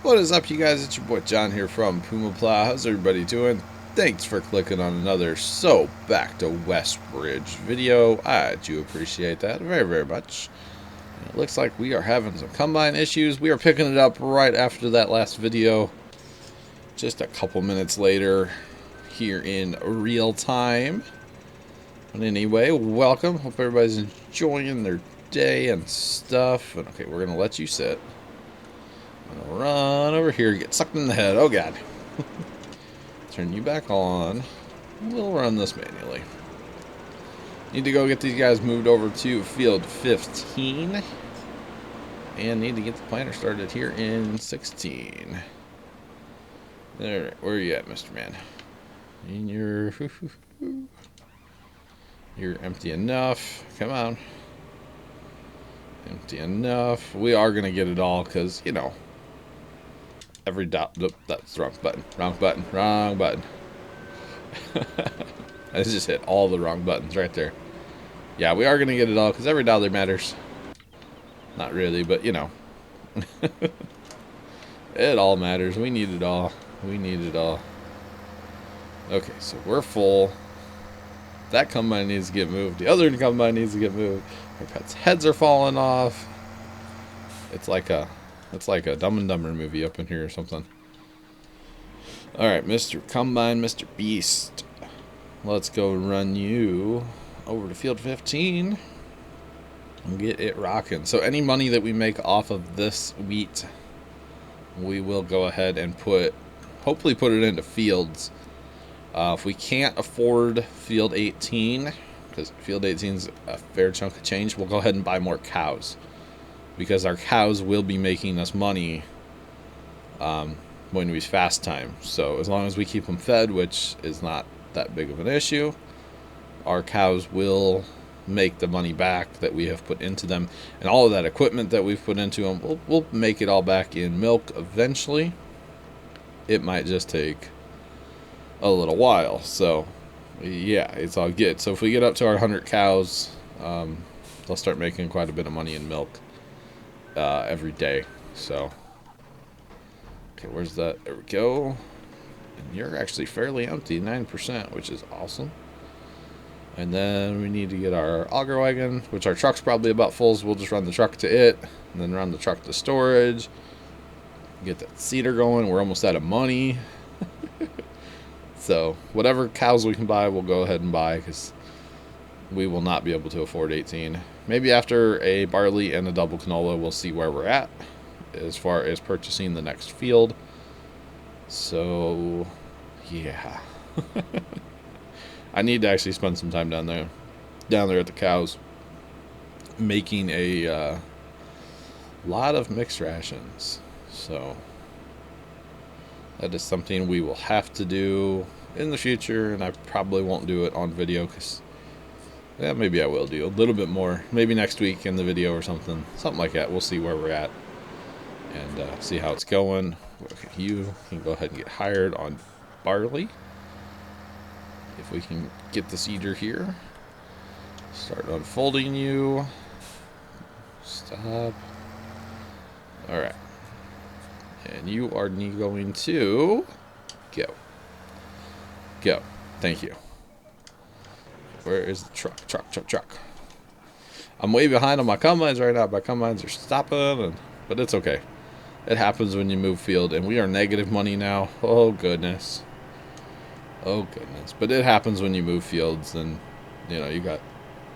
What is up, you guys? It's your boy John here from PumaPlow. How's everybody doing? Thanks for clicking on another back to Westbridge video. I do appreciate that very, very much. It looks like we are having some combine issues. We are picking it up right after that last video, just a couple minutes later here in real time. But anyway, welcome. Hope everybody's enjoying their day and stuff. And okay, we're going to let you sit. I'm gonna run over here, get sucked in the head. Oh god. Turn you back on. We'll run this manually. Need to go get these guys moved over to field 15. And need to get the planter started here in 16. There, where are you at, Mr. Man? In your... You're empty enough. Come on. Empty enough. We are gonna get it all, because, you know, every dot. Nope, that's the wrong button. Wrong button. Wrong button. I just hit all the wrong buttons right there. Yeah, we are going to get it all because every dollar matters. Not really, but you know. It all matters. We need it all. We need it all. Okay, so we're full. That combine needs to get moved. The other combine needs to get moved. Our pets' heads are falling off. It's like a Dumb and Dumber movie up in here or something. Alright, Mr. Combine, Mr. Beast. Let's go run you over to field 15 and get it rocking. So any money that we make off of this wheat, we will go ahead and hopefully put it into fields. If we can't afford field 18, because field 18 is a fair chunk of change, we'll go ahead and buy more cows. Because our cows will be making us money when we fast time. So as long as we keep them fed, which is not that big of an issue, our cows will make the money back that we have put into them. And all of that equipment that we've put into them, we'll make it all back in milk eventually. It might just take a little while. So yeah, it's all good. So if we get up to our 100 cows, they'll start making quite a bit of money in milk every day. So okay, where's that? There we go. And you're actually fairly empty, 9%, which is awesome. And then we need to get our auger wagon, which our truck's probably about full, so we'll just run the truck to it, and then run the truck to storage. Get that seeder going. We're almost out of money. So whatever cows we can buy, we'll go ahead and buy, because we will not be able to afford 18. Maybe after a barley and a double canola, we'll see where we're at as far as purchasing the next field. So yeah. I need to actually spend some time down there at the cows, making a lot of mixed rations. So that is something we will have to do in the future, and I probably won't do it on video, because yeah, maybe I will do a little bit more. Maybe next week in the video or something like that. We'll see where we're at and see how it's going. Okay, you can go ahead and get hired on barley. If we can get the seeder here. Start unfolding you. Stop. Alright. And you are going to go. Go. Thank you. Where is the truck? Truck. I'm way behind on my combines right now. My combines are stopping, but it's okay. It happens when you move field, and we are negative money now. Oh, goodness. Oh, goodness. But it happens when you move fields, and, you know, you got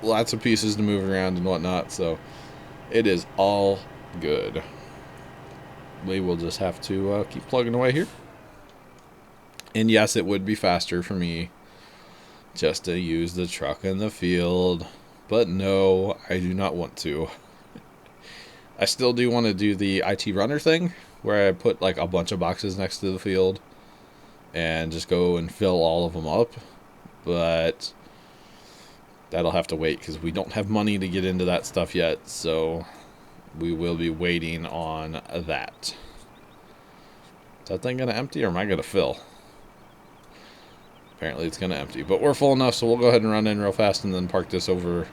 lots of pieces to move around and whatnot, so it is all good. We will just have to keep plugging away here. And yes, it would be faster for me just to use the truck in the field, but no, I do not want to. I still do want to do the IT runner thing, where I put like a bunch of boxes next to the field and just go and fill all of them up, but that'll have to wait because we don't have money to get into that stuff yet, so we will be waiting on that. Is that thing going to empty, or am I going to fill? Apparently it's going to empty, but we're full enough, so we'll go ahead and run in real fast and then park this over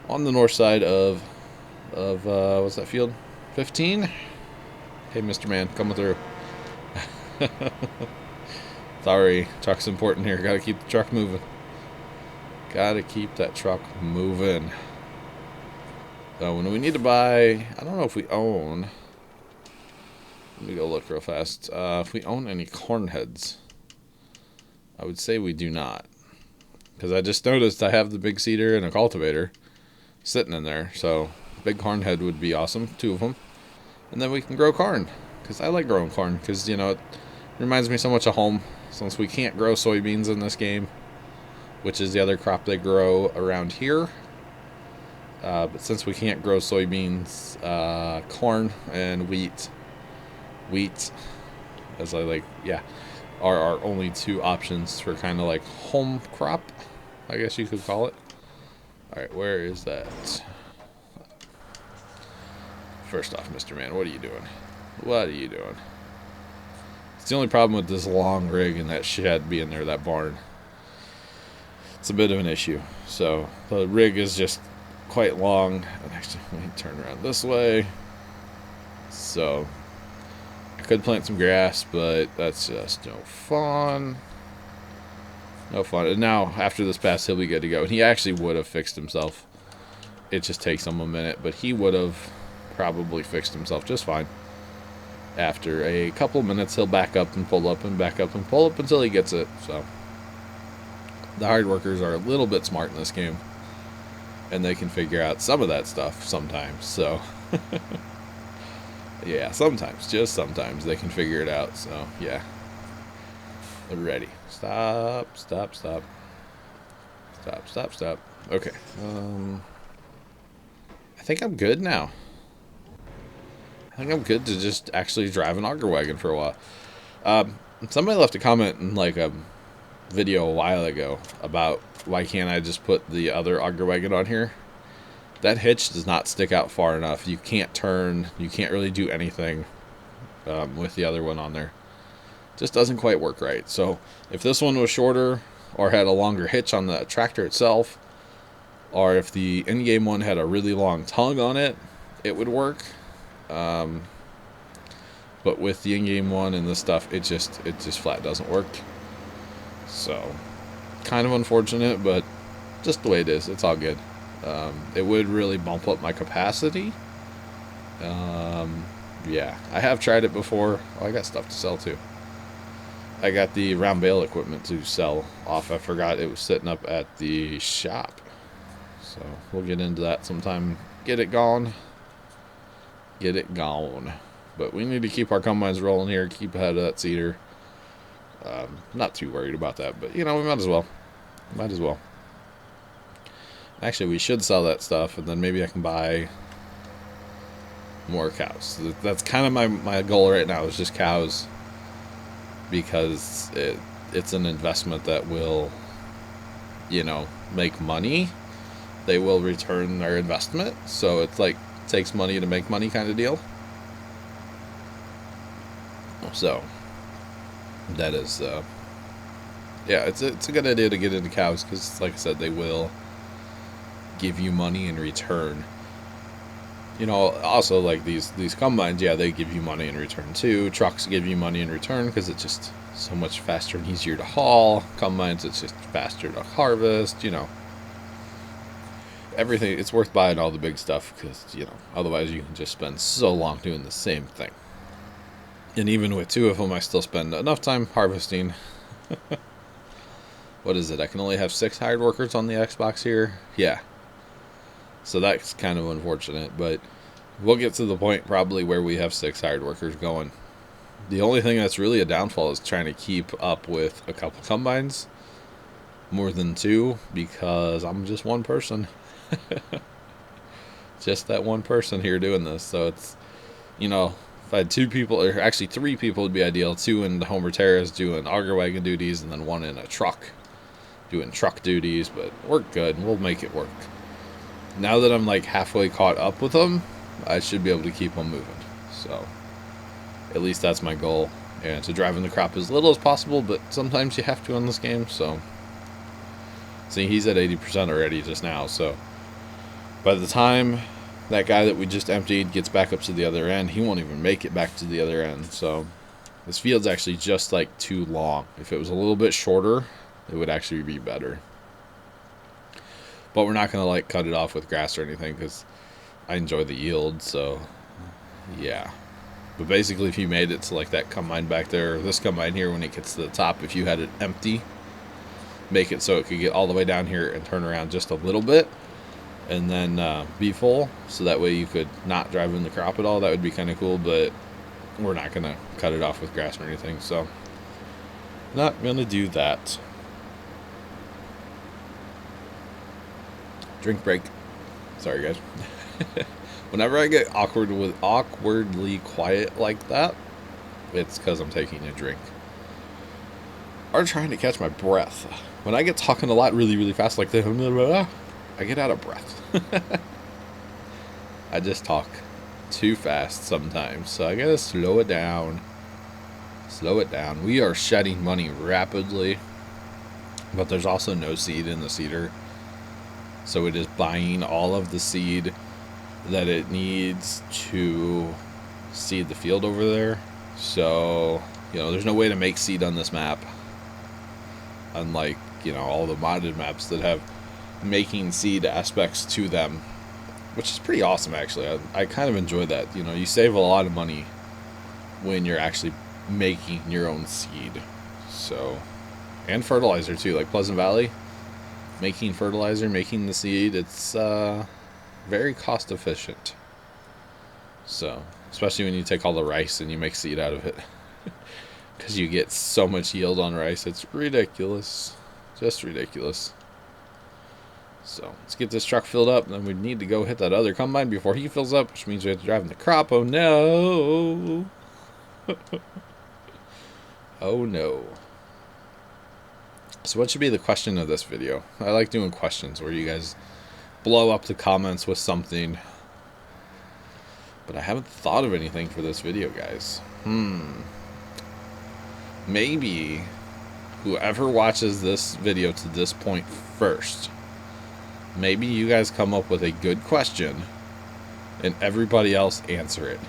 on the north side of what's that field? 15? Hey, Mr. Man, coming through. Sorry, truck's important here. Gotta keep the truck moving. Gotta keep that truck moving. So when we need to buy, I don't know if we own. Let me go look real fast. If we own any corn heads, I would say we do not. Because I just noticed I have the big seeder and a cultivator sitting in there. So big corn head would be awesome, 2 of them. And then we can grow corn. Because I like growing corn. Because, you know, it reminds me so much of home. Since we can't grow soybeans in this game, which is the other crop they grow around here. But since we can't grow soybeans, corn and wheat, as I like, yeah, are our only 2 options for kind of like home crop, I guess you could call it. Alright, where is that? First off, Mr. Man, what are you doing? What are you doing? It's the only problem with this long rig and that shed being there, that barn. It's a bit of an issue. So the rig is just quite long. And actually, let me turn around this way. So I could plant some grass, but that's just no fun. No fun. And now, after this pass, he'll be good to go. And he actually would have fixed himself. It just takes him a minute, but he would have probably fixed himself just fine. After a couple minutes, he'll back up and pull up and back up and pull up until he gets it. So the hard workers are a little bit smart in this game, and they can figure out some of that stuff sometimes. So yeah, sometimes, just sometimes they can figure it out. So yeah, they're ready. Stop. Okay. I think I'm good now. I think I'm good to just actually drive an auger wagon for a while. Somebody left a comment in like a video a while ago about why can't I just put the other auger wagon on here. That hitch does not stick out far enough. You can't turn. You can't really do anything with the other one on there. Just doesn't quite work right. So if this one was shorter or had a longer hitch on the tractor itself, or if the in-game one had a really long tongue on it, it would work. But with the in-game one and this stuff, it just flat doesn't work. So kind of unfortunate, but just the way it is. It's all good. It would really bump up my capacity. Yeah, I have tried it before. Oh, I got stuff to sell too. I got the round bale equipment to sell off. I forgot it was sitting up at the shop. So we'll get into that sometime. Get it gone. But we need to keep our combines rolling here, keep ahead of that seeder. Not too worried about that, but you know, we might as well. Actually, we should sell that stuff, and then maybe I can buy more cows. That's kind of my goal right now, is just cows, because it's an investment that will, you know, make money. They will return their investment, so it's like, takes money to make money kind of deal. So that is yeah, it's a good idea to get into cows, because like I said, they will give you money in return. You know, also like these combines, yeah, they give you money in return too. Trucks give you money in return because it's just so much faster and easier to haul. Combines, it's just faster to harvest, you know. Everything, it's worth buying all the big stuff, because, you know, otherwise you can just spend so long doing the same thing. And even with 2 of them, I still spend enough time harvesting. What is it? I can only have 6 hired workers on the Xbox here. Yeah. So that's kind of unfortunate, but we'll get to the point probably where we have 6 hired workers going. The only thing that's really a downfall is trying to keep up with a couple combines. More than 2, because I'm just one person. Just that one person here doing this. So it's, you know, if I had 2 people, or actually 3 people would be ideal. 2 in the Homer Terrace doing auger wagon duties, and then 1 in a truck doing truck duties. But we're good. We'll make it work. Now that I'm like halfway caught up with them, I should be able to keep them moving. So at least that's my goal. And to drive in the crop as little as possible, but sometimes you have to in this game. So see, he's at 80% already just now. So by the time that guy that we just emptied gets back up to the other end, he won't even make it back to the other end. So this field's actually just like too long. If it was a little bit shorter, it would actually be better. But we're not going to like cut it off with grass or anything because I enjoy the yield. So yeah. But basically, if you made it to like that combine back there, or this combine here, when it gets to the top, if you had it empty, make it so it could get all the way down here and turn around just a little bit, and then be full, so that way you could not drive in the crop at all. That would be kind of cool, but we're not going to cut it off with grass or anything, so not going to do that. Drink break. Sorry, guys. Whenever I get awkwardly quiet like that, it's because I'm taking a drink. Or trying to catch my breath. When I get talking a lot really, really fast like this, I get out of breath. I just talk too fast sometimes, so I gotta slow it down. Slow it down. We are shedding money rapidly, but there's also no seed in the seeder. So it is buying all of the seed that it needs to seed the field over there. So, there's no way to make seed on this map. Unlike, all the modded maps that have making seed aspects to them, which is pretty awesome, actually. I kind of enjoy that. You save a lot of money when you're actually making your own seed. So, and fertilizer too, like Pleasant Valley, making fertilizer, making the seed, it's very cost efficient. So, especially when you take all the rice and you make seed out of it. Because you get so much yield on rice, it's ridiculous. Just ridiculous. So, let's get this truck filled up, and then we need to go hit that other combine before he fills up, which means we have to drive in the crop. Oh no! Oh no. So what should be the question of this video? I like doing questions where you guys blow up the comments with something. But I haven't thought of anything for this video, guys. Maybe whoever watches this video to this point first, maybe you guys come up with a good question and everybody else answer it.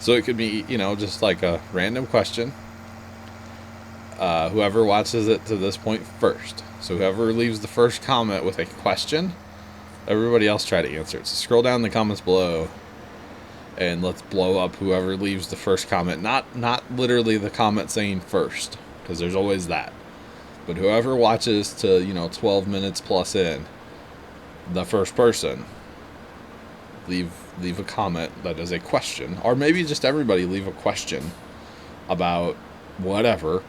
So it could be, just like a random question. Whoever watches it to this point first. So whoever leaves the first comment with a question, everybody else try to answer it. So scroll down in the comments below, and let's blow up whoever leaves the first comment. Not literally the comment saying first, because there's always that. But whoever watches to, 12 minutes plus in, the first person, leave a comment that is a question. Or maybe just everybody leave a question about whatever,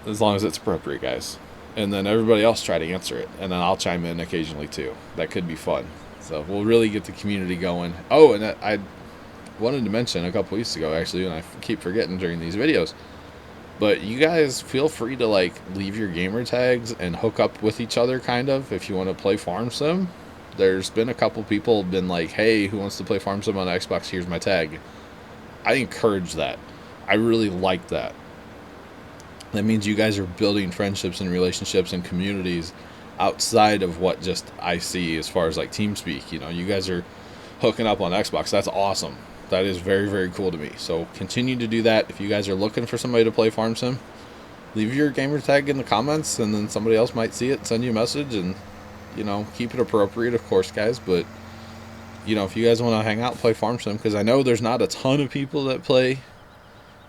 as long as it's appropriate, guys. And then everybody else try to answer it, and then I'll chime in occasionally too. That could be fun. So we'll really get the community going. Oh, and I wanted to mention a couple weeks ago, actually, and I keep forgetting during these videos, but you guys feel free to leave your gamer tags and hook up with each other, kind of, if you want to play Farm Sim. There's been a couple people been like, hey, who wants to play Farm Sim on Xbox? Here's my tag. I encourage that. I really like that. That means you guys are building friendships and relationships and communities outside of what just I see as far as TeamSpeak. You guys are hooking up on Xbox. That's awesome. That is very, very cool to me. So continue to do that. If you guys are looking for somebody to play Farm Sim, leave your gamer tag in the comments, and then somebody else might see it, send you a message, and keep it appropriate, of course, guys. But if you guys want to hang out, play Farm Sim, because I know there's not a ton of people that play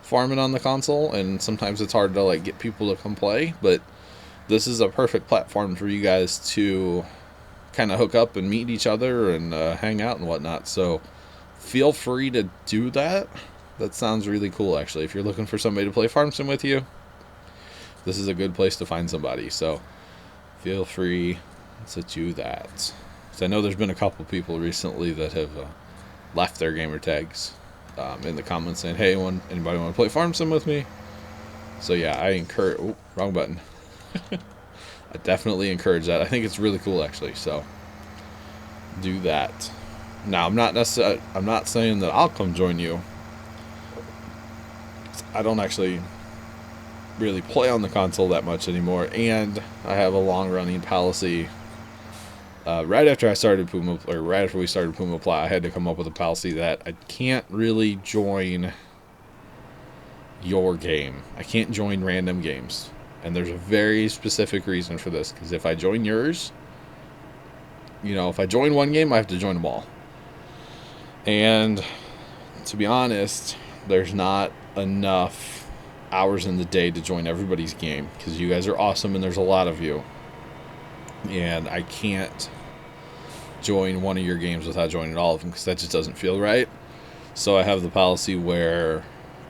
farming on the console, and sometimes it's hard to get people to come play, but this is a perfect platform for you guys to kind of hook up and meet each other and hang out and whatnot. So feel free to do that. That sounds really cool, actually. If you're looking for somebody to play Farm Sim with you, this is a good place to find somebody. So feel free to do that. So I know there's been a couple people recently that have left their gamer tags in the comments saying, hey, anybody want to play Farm Sim with me? So yeah, I encourage... Oh, wrong button. I definitely encourage that. I think it's really cool, actually. So do that. Now, I'm not saying that I'll come join you. I don't actually really play on the console that much anymore, and I have a long-running policy Right after I started Puma, or right after we started PumaPlow, I had to come up with a policy that I can't really join your game. I can't join random games. And there's a very specific reason for this, because if I join yours, if I join one game, I have to join them all. And to be honest, there's not enough hours in the day to join everybody's game, because you guys are awesome and there's a lot of you. And I can't join one of your games without joining all of them, because that just doesn't feel right. So I have the policy where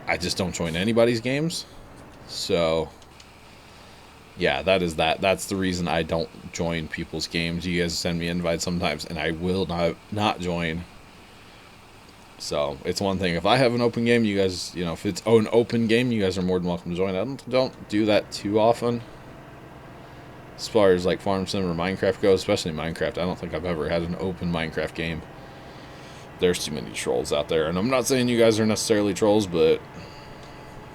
I just don't join anybody's games. So yeah, that's the reason I don't join people's games. You guys send me invites sometimes and I will not join. So it's one thing if I have an open game, you guys, if it's an open game, you guys are more than welcome to join. I don't do that too often as far as like Farm Sim or Minecraft goes, especially Minecraft. I don't think I've ever had an open Minecraft game. There's too many trolls out there, and I'm not saying you guys are necessarily trolls, but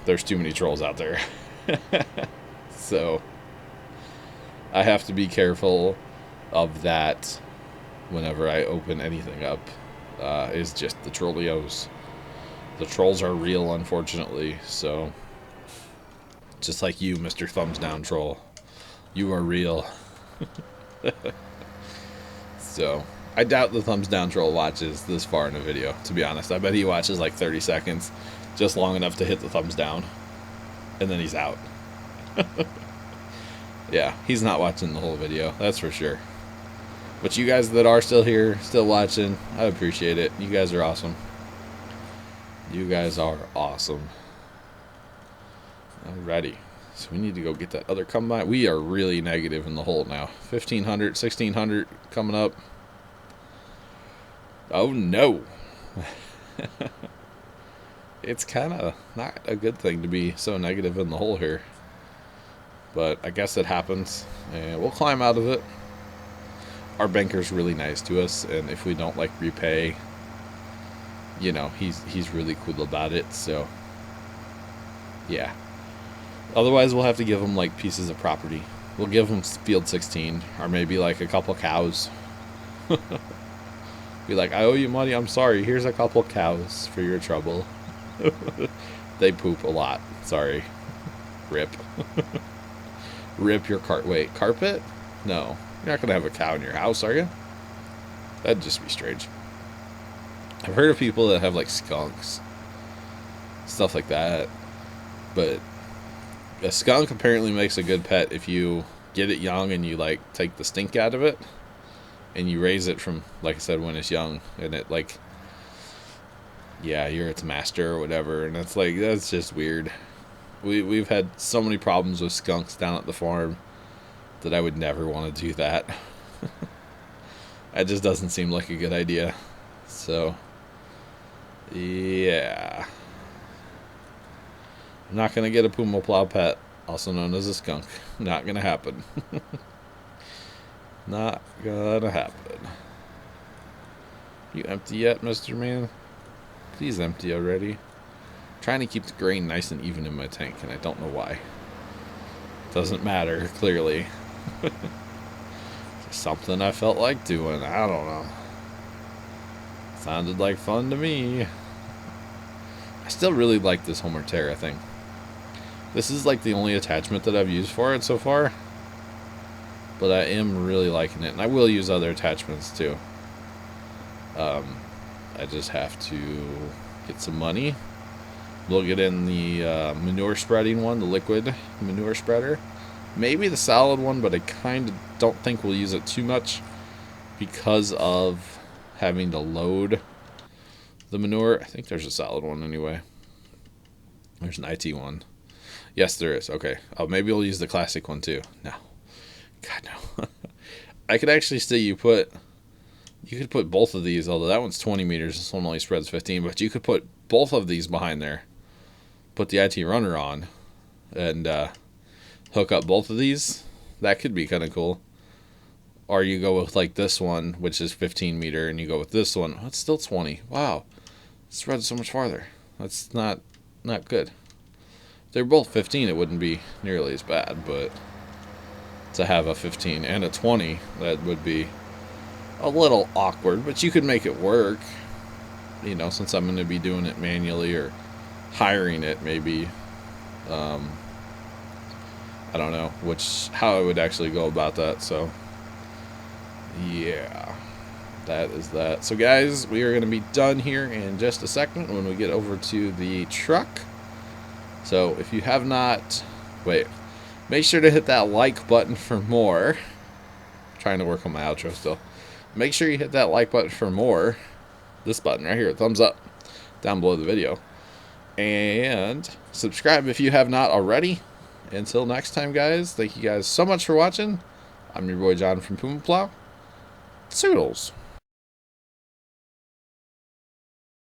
there's too many trolls out there. So I have to be careful of that whenever I open anything up. Is just the trollios. The trolls are real, unfortunately. So just like you, Mr. Thumbs Down Troll, you are real. So I doubt the Thumbs Down Troll watches this far in a video, to be honest. I bet he watches like 30 seconds, just long enough to hit the thumbs down, and then he's out. Yeah, he's not watching the whole video, that's for sure. But you guys that are still here, still watching, I appreciate it. You guys are awesome. You guys are awesome. Alrighty. So we need to go get that other combine. We are really negative in the hole now. 1,500, 1,600 coming up. Oh no. It's kind of not a good thing to be so negative in the hole here. But I guess it happens. And we'll climb out of it. Our banker's really nice to us, and if we don't like repay, he's really cool about it. So yeah. Otherwise we'll have to give him like pieces of property. We'll give him field 16, or maybe like a couple cows. Be like, I owe you money, I'm sorry, here's a couple cows for your trouble. They poop a lot, sorry. Rip. Rip your wait, carpet? No. You're not going to have a cow in your house, are you? That'd just be strange. I've heard of people that have, like, skunks. Stuff like that. But a skunk apparently makes a good pet if you get it young and you, like, take the stink out of it. And you raise it from, like I said, when it's young. And it, like, yeah, you're its master or whatever. And it's like, that's just weird. We've had so many problems with skunks down at the farm that I would never want to do that. That just doesn't seem like a good idea. So, yeah. I'm not going to get a PumaPlow pet, also known as a skunk. Not going to happen. Not going to happen. You empty yet, Mr. Man? Please empty already. I'm trying to keep the grain nice and even in my tank, and I don't know why. Doesn't matter, clearly. Just something I felt like doing. I don't know. Sounded like fun to me. I still really like this Homer Terra thing. This is like the only attachment that I've used for it so far. But I am really liking it. And I will use other attachments too. I just have to get some money. We'll get in the manure spreading one, the liquid manure spreader. Maybe the solid one, but I kind of don't think we'll use it too much because of having to load the manure. I think there's a solid one anyway. There's an IT one. Yes, there is. Okay. Oh, maybe we'll use the classic one too. No. God, no. I could actually say you could put both of these, although that one's 20 meters. This one only spreads 15, but you could put both of these behind there. Put the IT runner on and hook up both of these. That could be kind of cool. Or you go with like this one, which is 15 meter, and you go with this one. Oh, it's still 20. Wow. It spreads so much farther. That's not good. If they're both 15, it wouldn't be nearly as bad, but to have a 15 and a 20, that would be a little awkward, but you could make it work. You know, since I'm going to be doing it manually or hiring it, maybe. I don't know how I would actually go about that. So, yeah, that is that. So, guys, we are going to be done here in just a second when we get over to the truck. So, if you have not, make sure to hit that like button for more. I'm trying to work on my outro still. Make sure you hit that like button for more. This button right here, thumbs up, down below the video. And subscribe if you have not already. Until next time, guys, thank you guys so much for watching. I'm your boy John from PumaPlow. Toodles.